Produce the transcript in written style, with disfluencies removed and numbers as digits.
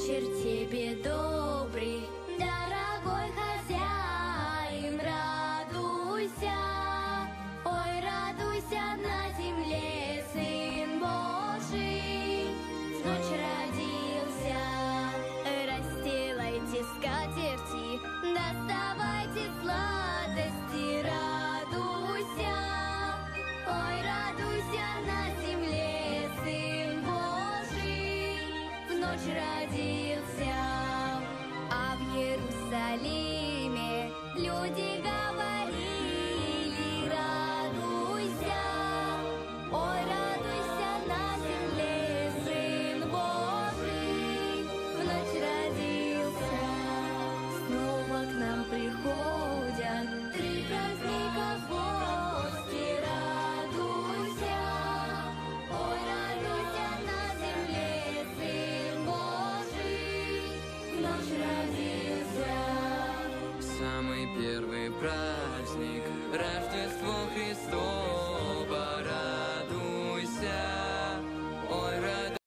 вечер тебе добрый, дорогой хозяин, радуйся. Ой, радуйся, на земле Сын Божий в ночь родился. Расстилайте скатерти, доставайте сладости, радуйся. Ой, радуйся, на земле Сын Божий в ночь родился. А в Иерусалиме люди говорили: радуйся. Ой, радуйся, на земле Сын Божий в ночь родился. Снова к нам приходят три праздника в гости, радуйся. Ой, радуйся, на земле Сын Божий в ночь родился. Самый первый праздник Рождества